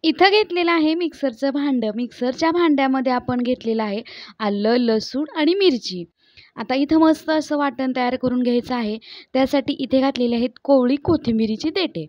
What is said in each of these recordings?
इथं घेतलेलं आहे मिक्सरचं भांडं. मिक्सरच्या भांड्यामध्ये आपण घेतलेलं आहे आलं, लसूण आणि मिरची. आता इथं मस्त असं वाटण तयार करून घ्यायचं आहे. त्यासाठी इथे घातलेले आहेत कोवळी कोथिंबिरीची देठे.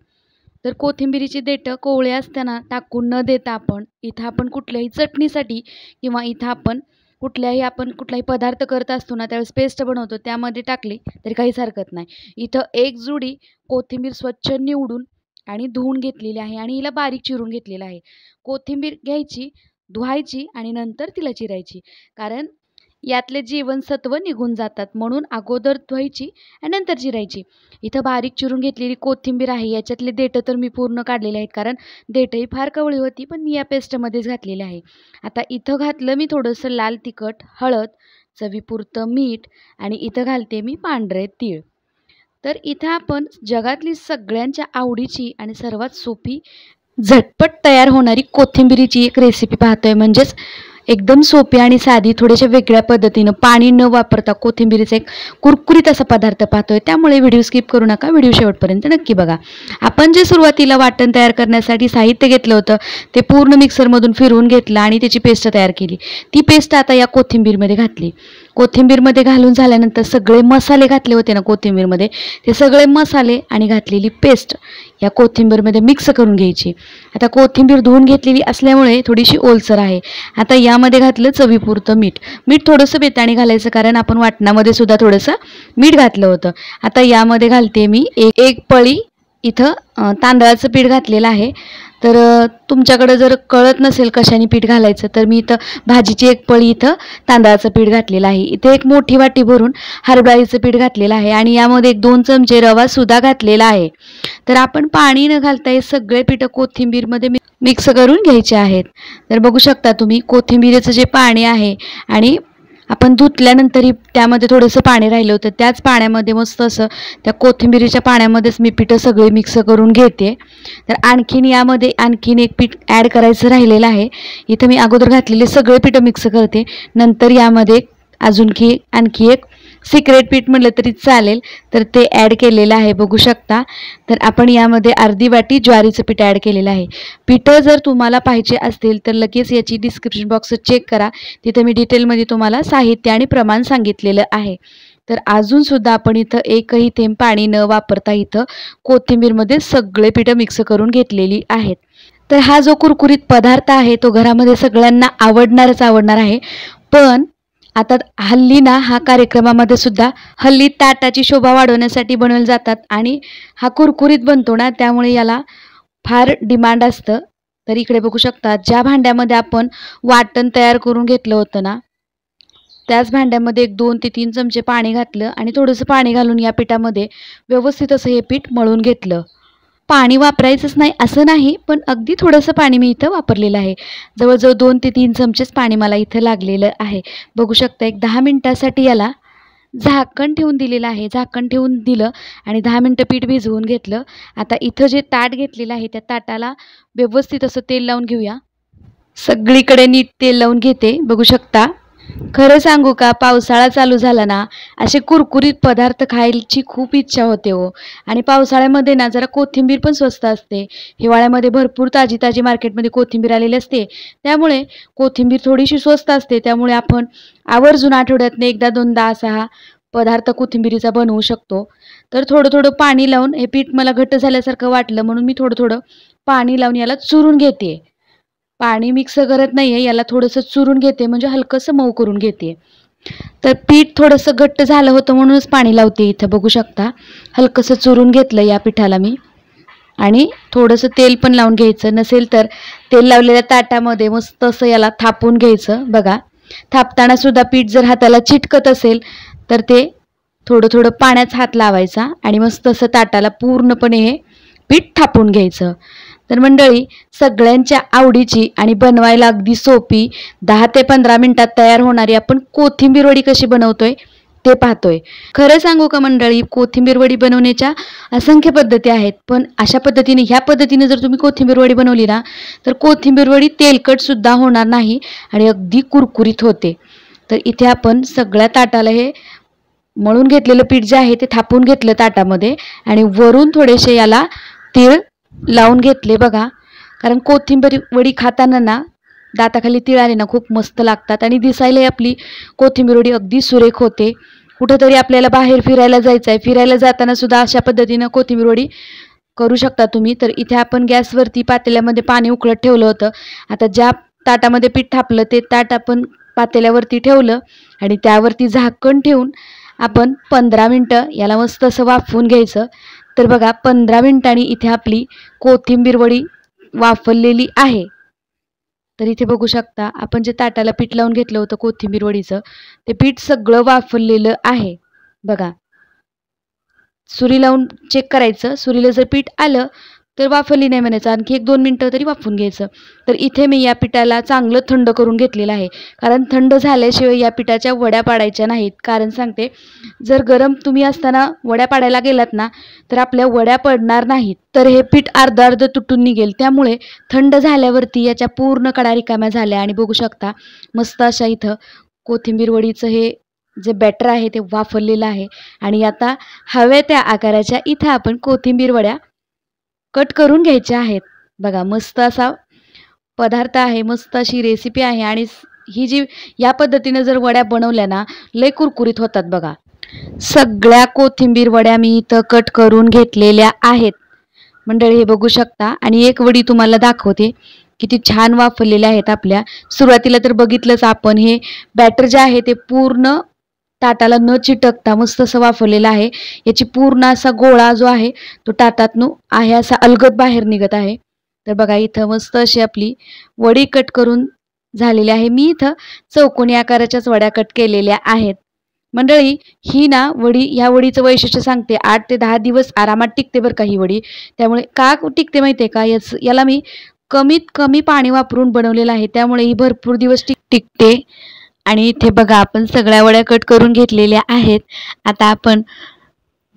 तर कोथिंबिरीची देठं कोवळी असताना टाकून न देता आपण कुठल्याही चटणीसाठी किंवा इथं आपण कुठलाही पदार्थ करत असतो ना, त्यावेळेस पेस्ट बनवतो त्यामध्ये टाकली तरी काहीच हरकत नाही. इथं एक जुडी कोथिंबीर स्वच्छ निवडून आणि धुवून घेतलेली आहे आणि हिला बारीक चिरून घेतलेलं आहे. कोथिंबीर घ्यायची, धुवायची आणि नंतर तिला चिरायची. कारण यातले जीवनसत्व निघून जातात, म्हणून अगोदर धुवायची आणि नंतर चिरायची. इथं बारीक चिरून घेतलेली कोथिंबीर आहे. याच्यातले देठं तर मी पूर्ण काढलेले आहेत, कारण देठंही फार कवळी होती, पण मी या पेस्टमध्येच घातलेले आहे. आता इथं घातलं मी थोडंसं लाल तिखट, हळद, चवीपुरतं मीठ आणि इथं घालते मी पांढरे तीळ. तर इथं आपण जगातली सगळ्यांच्या आवडीची आणि सर्वात सोपी, झटपट तयार होणारी कोथिंबिरीची एक रेसिपी पाहतोय. म्हणजेच एकदम सोपी आणि साधी, थोड्याशा वेगळ्या पद्धतीनं पाणी न वापरता कोथिंबिरीचा एक कुरकुरीत असा पदार्थ पाहतोय. त्यामुळे व्हिडिओ स्किप करू नका, व्हिडिओ शेवटपर्यंत नक्की बघा. आपण जे सुरुवातीला वाटण तयार करण्यासाठी साहित्य घेतलं होतं ते पूर्ण मिक्सरमधून फिरवून घेतलं आणि त्याची पेस्ट तयार केली. ती पेस्ट आता या कोथिंबीरमध्ये घातली. कोथिंबीरमध्ये घालून झाल्यानंतर सगळे मसाले घातले होते ना कोथिंबीरमध्ये, ते सगळे मसाले आणि घातलेली पेस्ट या कोथिंबीरमध्ये मिक्स करून घ्यायची. आता कोथिंबीर धुवून घेतलेली असल्यामुळे थोडीशी ओलसर आहे. आता यामध्ये घातलं चवीपुरतं मीठ. मीठ थोडंसं बेताणी घालायचं, कारण आपण वाटणामध्ये सुद्धा थोडंसं मीठ घातलं होतं. आता यामध्ये घालते मी एक पळी इथं तांदळाचं पीठ घातलेलं आहे. तर तुमच्याकडं जर कळत नसेल कशाने पीठ घालायचं, तर मी इथं भाजीची एक पळी इथं तांदळाचं पीठ घातलेलं आहे. इथे एक मोठी वाटी भरून हरभऱ्याचं पीठ घातलेलं आहे आणि यामध्ये 1-2 चमचे रवा सुद्धा घातलेला आहे. तर आपण पाणी न घालता हे सगळे पीठं कोथिंबीरमध्ये मिक्स करून घ्यायचे आहेत. तर बघू शकता तुम्ही कोथिंबीरीचं जे पाणी आहे आणि आपण धुतल्यानंतरही त्यामध्ये थोडंसं पाणी राहिलं होतं, त्याच पाण्यामध्ये मस्त असं त्या कोथिंबीरीच्या पाण्यामध्येच मी पिठं सगळे मिक्स करून घेते. तर यामध्ये आणखीन एक पीठ ॲड करायचं राहिलेलं आहे. इथं मी अगोदर घातलेले सगळे पिठं मिक्स करते. नंतर यामध्ये आणखी एक सिक्रेट पीठ म्हटलं तरी चालेल, तर ते ॲड केलेलं आहे बघू शकता. तर आपण यामध्ये अर्धी वाटी ज्वारीचं पीठ ॲड केलेलं आहे. पिठं जर तुम्हाला पाहिजे असतील तर लगेच याची डिस्क्रिप्शन बॉक्स चेक करा, तिथं मी डिटेलमध्ये तुम्हाला साहित्य आणि प्रमाण सांगितलेलं आहे. तर अजूनसुद्धा आपण इथं एकही थेंब पाणी न वापरता इथं कोथिंबीरमध्ये सगळे पिठं मिक्स करून घेतलेली आहेत. तर हा जो कुरकुरीत पदार्थ आहे तो घरामध्ये सगळ्यांना आवडणार आहे. पण आता हल्ली ना हा कार्यक्रमामध्ये सुद्धा हल्ली ताटाची शोभा वाढवण्यासाठी बनवले जातात आणि हा कुरकुरीत बनतो ना, त्यामुळे याला फार डिमांड असतं. तर इकडे बघू शकता, ज्या भांड्यामध्ये आपण वाटण तयार करून घेतलं होतं ना, त्याच भांड्यामध्ये 1-2 ते 3 चमचे पाणी घातलं आणि थोडंसं पाणी घालून या पिठामध्ये व्यवस्थित असं हे पीठ मळून घेतलं. पाणी वापरायचंच नाही असं नाही, पण अगदी थोडंसं पाणी मी इथं वापरलेलं आहे. जवळजवळ 2 ते 3 चमचेच पाणी मला इथं लागलेलं आहे. बघू शकता, एक 10 मिनिटासाठी याला झाकण ठेवून दिलेलं आहे. झाकण ठेवून दिलं आणि 10 मिनिटं पीठ भिजवून घेतलं. आता इथं जे ताट घेतलेलं आहे त्या ताटाला व्यवस्थित असं तेल लावून घेऊया. सगळीकडे नीट तेल लावून घेते. बघू शकता, खरं सांगू का, पावसाळा चालू झाला ना, असे कुरकुरीत पदार्थ खायची खूप इच्छा होते हो. आणि पावसाळ्यामध्ये ना जरा कोथिंबीर पण स्वस्त असते. हिवाळ्यामध्ये भरपूर ताजी ताजी मार्केटमध्ये कोथिंबीर आलेली असते, त्यामुळे कोथिंबीर थोडीशी स्वस्त असते. त्यामुळे आपण आवर्जून आठवड्यातनं 1-2दा असा हा पदार्थ कोथिंबीरीचा बनवू शकतो. तर थोडं थोडं पाणी लावून, हे पीठ मला घट्ट झाल्यासारखं वाटलं म्हणून मी थोडं थोडं पाणी लावून याला चुरून घेते. पाणी मिक्स करत नाही आहे, याला थोडंसं चुरून घेते, म्हणजे हलकंसं मऊ करून घेते. तर पीठ थोडंसं घट्ट झालं होतं म्हणूनच पाणी लावते. इथं बघू शकता, हलकंसं चुरून घेतलं या पिठाला मी. आणि थोडंसं तेल पण लावून घ्यायचं. नसेल तर तेल लावलेल्या ताटामध्ये मस्त असं याला थापून घ्यायचं. बघा, थापताना सुद्धा पीठ जर हाताला चिटकत असेल तर ते थोडं थोडं पाण्यात हात लावायचा आणि मस्त असं ताटाला पूर्णपणे हे पीठ थापून घ्यायचं. तर मंडळी, सगळ्यांच्या आवडीची आणि बनवायला अगदी सोपी 10 ते 15 मिनिटात तयार होणारी आपण कोथिंबीर वडी कशी बनवतोय ते पाहतोय. खरं सांगू का मंडळी, कोथिंबीर वडी बनवण्याच्या असंख्य पद्धती आहेत, पण ह्या पद्धतीने जर तुम्ही कोथिंबीर वडी बनवली ना, तर कोथिंबीर वडी तेलकट सुद्धा होणार नाही आणि अगदी कुरकुरीत होते. तर इथे आपण सगळ्या ताटाला हे मळून घेतलेलं पीठ जे आहे ते थापून घेतलं ताटामध्ये आणि वरून थोडेसे याला तीळ लावून घेतले. बघा, कारण कोथिंबीर वडी खाताना ना दाताखाली तीळ आले ना खूप मस्त लागतात आणि दिसायला आपली कोथिंबीर वडी अगदी सुरेख होते. कुठेतरी आपल्याला बाहेर फिरायला जायचं आहे, फिरायला जाताना सुद्धा अशा पद्धतीनं कोथिंबीर वडी करू शकता तुम्ही. तर इथे आपण गॅसवरती पातेल्यामध्ये पाणी उकळत ठेवलं होतं. आता ज्या ताटामध्ये पीठ थापलं ते ताट आपण पातेल्यावरती ठेवलं आणि त्यावरती झाकण ठेवून आपण 15 मिनटं याला मस्त असं वाफवून घ्यायचं. तर बघा 15 मिनिटांनी इथे आपली कोथिंबीर वडी वाफवलेली आहे. तर इथे बघू शकता आपण जे ताटाला पीठ लावून घेतलं होतं कोथिंबीर वडीचं ते पीठ सगळं वाफवलेलं आहे. बघा सुरी लावून चेक करायचं, सुरीला जर पीठ आलं तर वाफवली नाही म्हणायचं, आणखी 1-2 मिनटं तरी वाफवून घ्यायचं. तर इथे मी या पिठाला चांगलं थंड करून घेतलेलं आहे, कारण थंड झाल्याशिवाय या पिठाच्या वड्या पाडायच्या नाहीत. कारण सांगते, जर गरम तुम्ही असताना वड्या पाडायला गेलात ना तर आपल्या वड्या पडणार नाहीत, तर हे पीठ अर्ध तुटून निघेल. त्यामुळे थंड झाल्यावरती याच्या पूर्ण कडा रिकाम्या झाल्या आणि बघू शकता मस्त अशा इथं कोथिंबीर वडीचं हे जे बॅटर आहे ते वाफवलेलं आहे. आणि आता हव्या त्या आकाराच्या इथं आपण कोथिंबीर वड्या कट करून घ्यायच्या आहेत. बघा मस्त असा पदार्थ आहे, मस्त अशी रेसिपी आहे आणि ही जी या पद्धतीनं जर वड्या बनवल्या ना लय कुरकुरीत होतात. बघा सगळ्या कोथिंबीर वड्या मी इथं कट करून घेतलेल्या आहेत मंडळी, हे बघू शकता. आणि एक वडी तुम्हाला दाखवते, किती छान वाफवलेल्या आहेत आपल्या. सुरुवातीला तर बघितलंच आपण, हे बॅटर जे आहे ते पूर्ण ताटाला न चिटकता मस्त असं वाफवलेलं आहे. याची पूर्ण असा गोळा जो आहे तो ताटातून आहे असा अलगद बाहेर निघत आहे. तर बघा इथं मस्त अशी आपली वडी कट करून झालेली आहे. मी इथं चौकोनी आकाराच्याच वड्या कट केलेल्या आहेत मंडळी. ही ना वडी, ह्या वडीचं वैशिष्ट्य सांगते, 8 ते 10 दिवस आरामात टिकते बरं का ही वडी. त्यामुळे का टिकते माहिती आहे का, याला मी कमीत कमी पाणी वापरून बनवलेलं आहे, त्यामुळे ही भरपूर दिवस टिकते. आणि इथे बघा आपण सगळ्या वड्या कट करून घेतलेल्या आहेत. आता आपण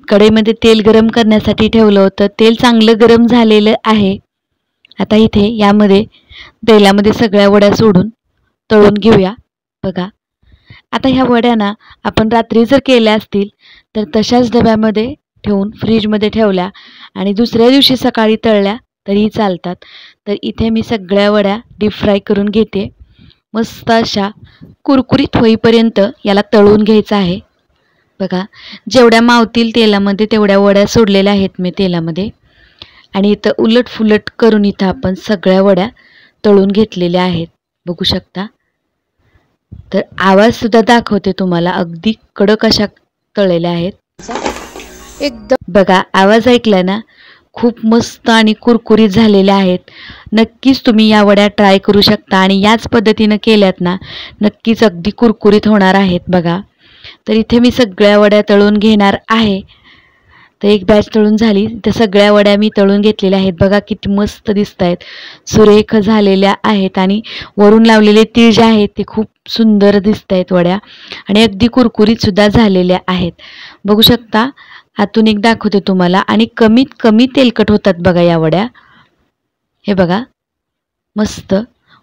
कढईमध्ये तेल गरम करण्यासाठी ठेवलं होतं, तेल चांगलं गरम झालेलं आहे. आता इथे यामध्ये तेलामध्ये सगळ्या वड्या सोडून तळून घेऊया. बघा आता ह्या वड्या ना आपण रात्री जर केल्या असतील तर तशाच डब्यामध्ये ठेवून फ्रीजमध्ये ठेवल्या आणि दुसऱ्या दिवशी सकाळी तळल्या तरीही चालतात. तर इथे मी सगळ्या वड्या डीप फ्राय करून घेते. मस्त अशा कुरकुरीत होईपर्यंत याला तळून घ्यायचं आहे. बघा जेवढ्या मावतील तेलामध्ये तेवढ्या वड्या सोडलेल्या आहेत मी तेलामध्ये. आणि इथं उलट फुलट करून इथं आपण सगळ्या वड्या तळून घेतलेल्या आहेत, बघू शकता. तर आवाजसुद्धा दाखवते तुम्हाला, अगदी कडक अशा तळलेल्या आहेत एकदम. बघा आवाज ऐकला ना, खूप मस्त आणि कुरकुरीत झालेल्या आहेत. नक्कीच तुम्ही या वड्या ट्राय करू शकता आणि याच पद्धतीनं केल्यात ना नक्कीच अगदी कुरकुरीत होणार आहेत. बघा तर इथे मी सगळ्या वड्या तळून घेणार आहे. तर एक बॅच तळून झाली, तर सगळ्या वड्या मी तळून घेतलेल्या आहेत. बघा किती मस्त दिसत आहेत, सुरेख झालेल्या आहेत आणि वरून लावलेले तीळ जे आहेत ते खूप सुंदर दिसत आहेत वड्या आणि अगदी कुरकुरीतसुद्धा झालेल्या आहेत, बघू शकता. आतून एक दाखवते तुम्हाला आणि कमीत कमी तेलकट होतात बघा या वड्या. हे बघा मस्त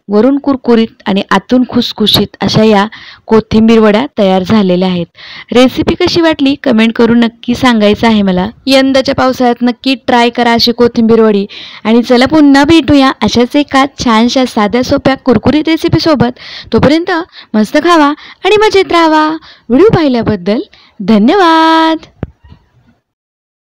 वरून कुरकुरीत आणि आतून खुसखुशीत अशा या कोथिंबीर वड्या तयार झालेल्या आहेत. रेसिपी कशी वाटली कमेंट करून नक्की सांगायचं आहे मला. यंदाच्या पावसाळ्यात नक्की ट्राय करा अशी कोथिंबीर वडी. आणि चला पुन्हा भेटूया अशाच एका छानशा साध्या सोप्या कुरकुरीत रेसिपीसोबत. तोपर्यंत मस्त खावा आणि मजेत राहावा. व्हिडिओ पाहिल्याबद्दल धन्यवाद.